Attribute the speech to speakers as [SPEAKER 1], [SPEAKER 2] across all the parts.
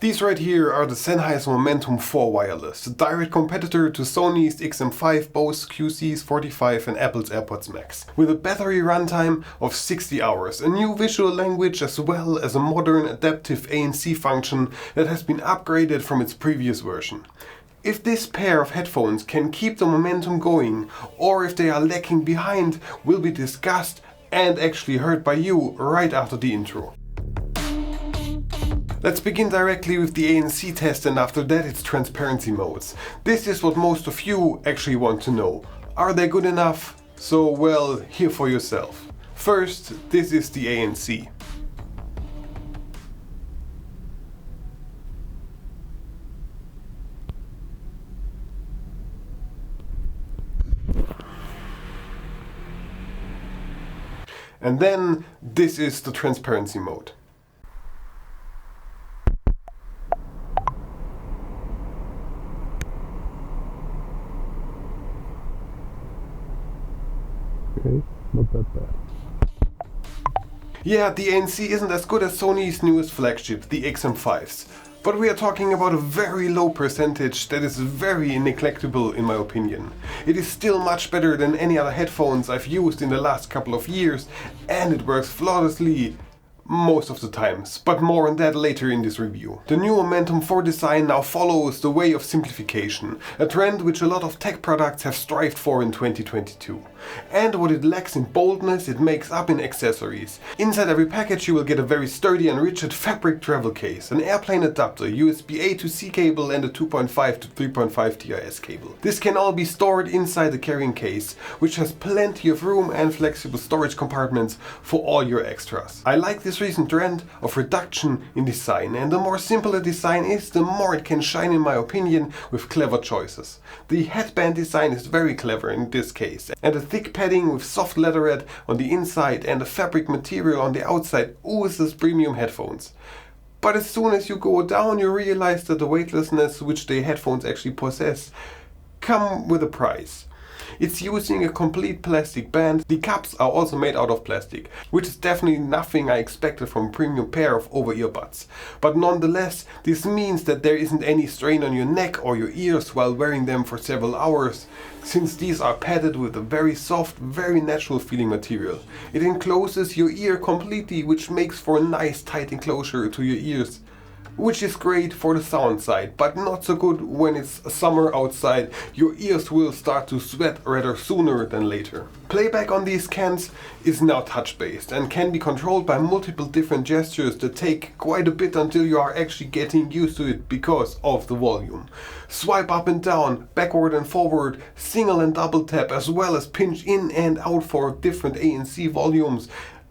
[SPEAKER 1] These right here are the Sennheiser Momentum 4 wireless, the direct competitor to Sonys XM5, Boses QC's 45 and Apple's AirPods Max. With a battery runtime of 60 hours, a new visual language as well as a modern Adaptive ANC function that has been upgraded from its previous version. If this pair of headphones can keep the momentum going, or if they are lacking behind, will be discussed and actually heard by you right after the intro. Let's begin directly with the ANC test, and after that its transparency modes. This is what most of you actually want to know. Are they good enough? So well, hear for yourself. First, this is the ANC. And then this is the transparency mode.
[SPEAKER 2] Okay, not that bad.
[SPEAKER 1] Yeah, the ANC isn't as good as Sony's newest flagship, the XM5s. But we are talking about a very low percentage that is very neglectable in my opinion. It is still much better than any other headphones I've used in the last couple of years, and it works flawlessly most of the times, but more on that later in this review. The new Momentum 4 design now follows the way of simplification, a trend which a lot of tech products have strived for in 2022. And what it lacks in boldness, it makes up in accessories. Inside every package you will get a very sturdy and rigid fabric travel case, an airplane adapter, USB A to C cable and a 2.5 to 3.5 TRS cable. This can all be stored inside the carrying case, which has plenty of room and flexible storage compartments for all your extras. I like this recent trend of reduction in design, and the more simple a design is, the more it can shine in my opinion with clever choices. The headband design is very clever in this case, and the thick padding with soft leatherette on the inside and the fabric material on the outside oozes premium headphones. But as soon as you go down you realize that the weightlessness which the headphones actually possess come with a price. It's using a complete plastic band. The cups are also made out of plastic, which is definitely nothing I expected from a premium pair of over-ear buds. But nonetheless, this means that there isn't any strain on your neck or your ears while wearing them for several hours, since these are padded with a very soft, very natural feeling material. It encloses your ear completely, which makes for a nice tight enclosure to your ears, which is great for the sound side, but not so good when it's summer outside. Your ears will start to sweat rather sooner than later. Playback on these cans is now touch-based and can be controlled by multiple different gestures that take quite a bit until you are actually getting used to it because of the volume. Swipe up and down, backward and forward, single and double tap, as well as pinch in and out for different ANC volumes.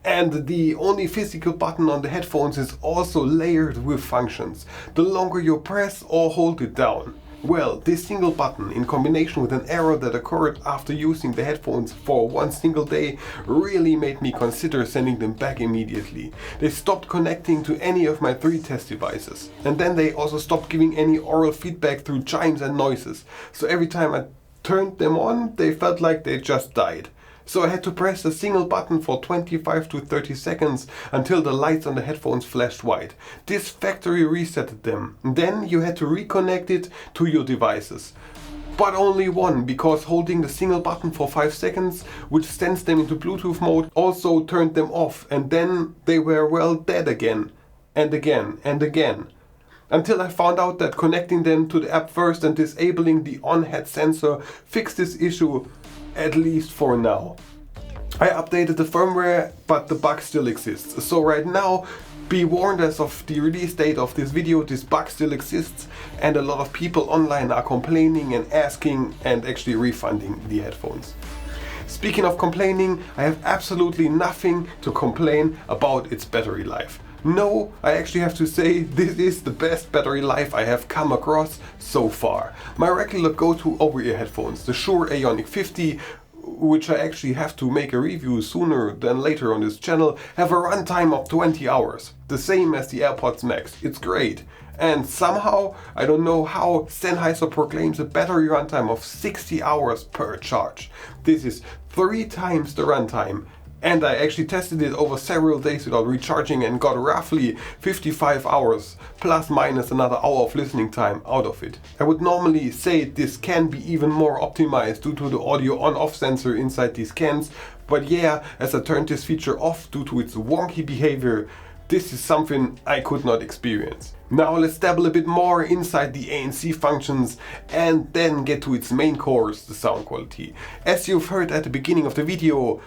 [SPEAKER 1] And the only physical button on the headphones is also layered with functions. The longer you press or hold it down. Well, this single button in combination with an error that occurred after using the headphones for one single day really made me consider sending them back immediately. They stopped connecting to any of my 3 test devices. And then they also stopped giving any aural feedback through chimes and noises. So every time I turned them on, they felt like they just died. So I had to press a single button for 25 to 30 seconds until the lights on the headphones flashed white. This factory resetted them. Then you had to reconnect it to your devices. But only one, because holding the single button for 5 seconds, which sends them into Bluetooth mode, also turned them off, and then they were well dead again. And again and again. Until I found out that connecting them to the app first and disabling the on-head sensor fixed this issue, at least for now. I updated the firmware, but the bug still exists. So right now, be warned, as of the release date of this video, this bug still exists, and a lot of people online are complaining and asking and actually refunding the headphones. Speaking of complaining, I have absolutely nothing to complain about its battery life. No, I actually have to say this is the best battery life I have come across so far. My regular go-to over-ear headphones, the Shure Ioniq 50, which I actually have to make a review sooner than later on this channel, have a runtime of 20 hours. The same as the AirPods Max. It's great. And somehow, I don't know how, Sennheiser proclaims a battery runtime of 60 hours per charge. This is 3 times the runtime And I actually tested it over several days without recharging and got roughly 55 hours plus minus another hour of listening time out of it. I would normally say this can be even more optimized due to the audio on-off sensor inside these cans, but yeah, as I turned this feature off due to its wonky behavior, this is something I could not experience. Now let's dabble a bit more inside the ANC functions and then get to its main course, the sound quality. As you've heard at the beginning of the video,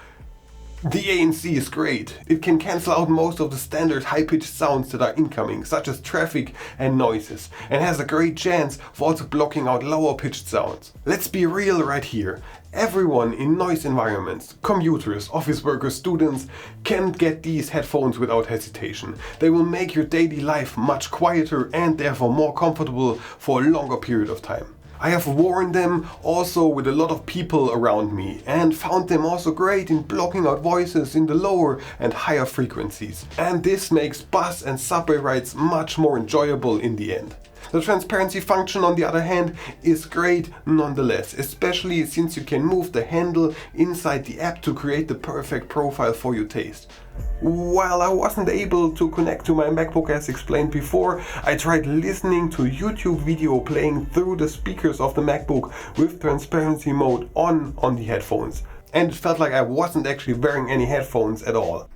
[SPEAKER 1] the ANC is great. It can cancel out most of the standard high-pitched sounds that are incoming, such as traffic and noises, and has a great chance for also blocking out lower-pitched sounds. Let's be real right here. Everyone in noise environments, commuters, office workers, students, can get these headphones without hesitation. They will make your daily life much quieter and therefore more comfortable for a longer period of time. I have worn them also with a lot of people around me and found them also great in blocking out voices in the lower and higher frequencies. And this makes bus and subway rides much more enjoyable in the end. The transparency function, on the other hand, is great nonetheless, especially since you can move the handle inside the app to create the perfect profile for your taste. While I wasn't able to connect to my MacBook as explained before, I tried listening to YouTube video playing through the speakers of the MacBook with transparency mode on the headphones, and it felt like I wasn't actually wearing any headphones at all.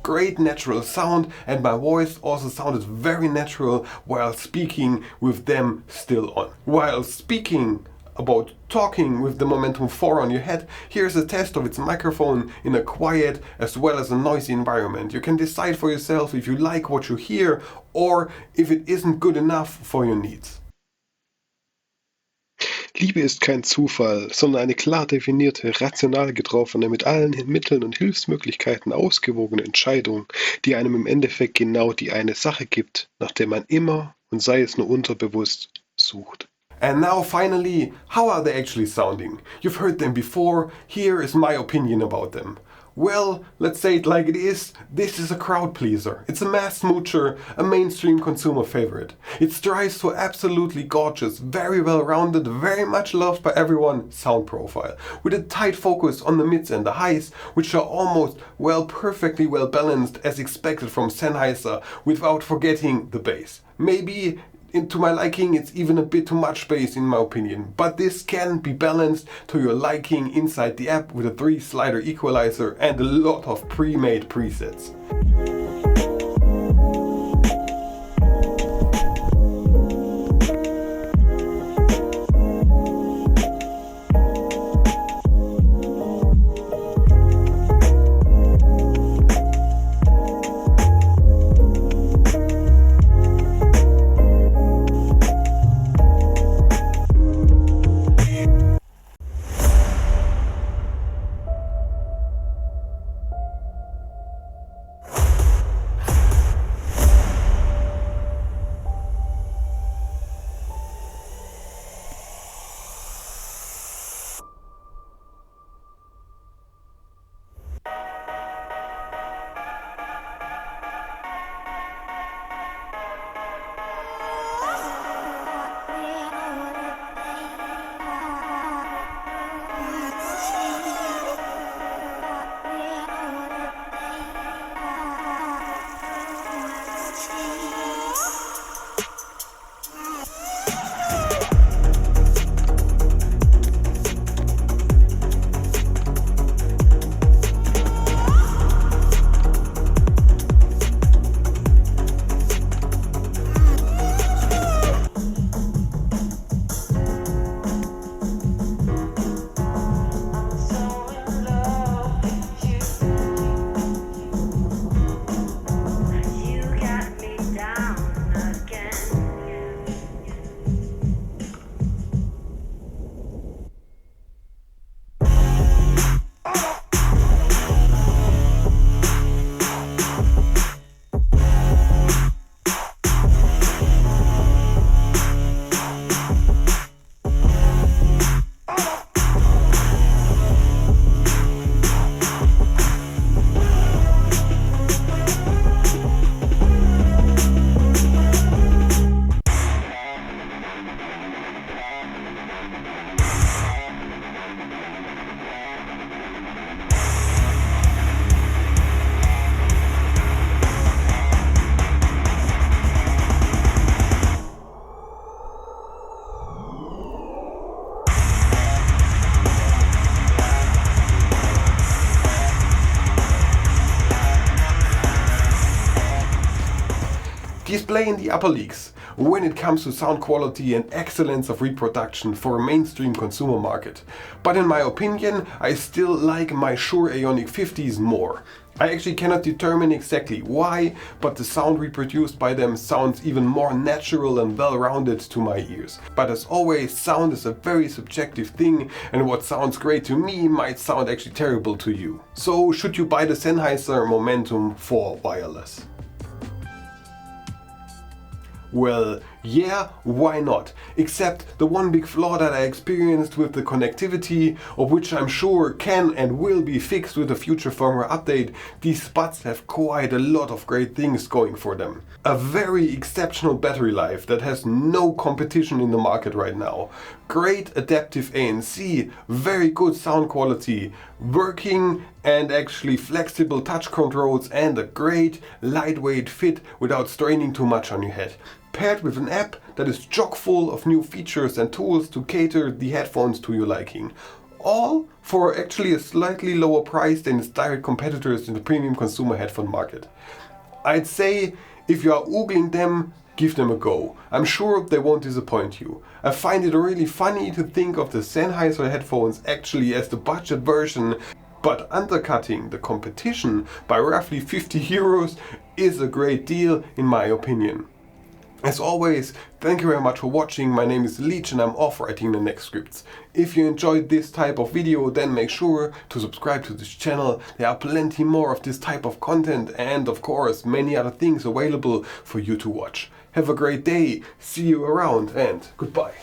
[SPEAKER 1] Great natural sound, and my voice also sounded very natural while speaking with them still on. While speaking about talking with the Momentum 4 on your head, here's a test of its microphone in a quiet as well as a noisy environment. You can decide for yourself if you like what you hear or if it isn't good enough for your needs.
[SPEAKER 2] Liebe ist kein Zufall, sondern eine klar definierte, rational getroffene, mit allen Mitteln und Hilfsmöglichkeiten ausgewogene Entscheidung, die einem im Endeffekt genau die eine Sache gibt, nach der man immer, und sei es nur unterbewusst, sucht.
[SPEAKER 1] And now finally, how are they actually sounding? You've heard them before, here is my opinion about them. Well, let's say it like it is, this is a crowd pleaser. It's a mass moocher, a mainstream consumer favorite. It strives for absolutely gorgeous, very well rounded, very much loved by everyone sound profile, with a tight focus on the mids and the highs, which are almost perfectly well balanced as expected from Sennheiser, without forgetting the bass. Maybe to my liking, it's even a bit too much bass in my opinion, but this can be balanced to your liking inside the app with a 3-slider equalizer and a lot of pre-made presets. display in the upper leagues when it comes to sound quality and excellence of reproduction for a mainstream consumer market. But in my opinion, I still like my Shure Ioniq 50s more. I actually cannot determine exactly why, but the sound reproduced by them sounds even more natural and well-rounded to my ears. But as always, sound is a very subjective thing, and what sounds great to me might sound actually terrible to you. So should you buy the Sennheiser Momentum for wireless? Well, yeah, why not? Except the one big flaw that I experienced with the connectivity, of which I'm sure can and will be fixed with a future firmware update, these buds have quite a lot of great things going for them. A very exceptional battery life that has no competition in the market right now. Great adaptive ANC, very good sound quality, working and actually flexible touch controls, and a great lightweight fit without straining too much on your head. Paired with an app that is chock full of new features and tools to cater the headphones to your liking. All for actually a slightly lower price than its direct competitors in the premium consumer headphone market. I'd say if you are oogling them, give them a go. I'm sure they won't disappoint you. I find it really funny to think of the Sennheiser headphones actually as the budget version, but undercutting the competition by roughly 50 euros is a great deal in my opinion. As always, thank you very much for watching. My name is Leech and I'm off writing the next scripts. If you enjoyed this type of video, then make sure to subscribe to this channel. There are plenty more of this type of content and of course many other things available for you to watch. Have a great day, see you around, and goodbye.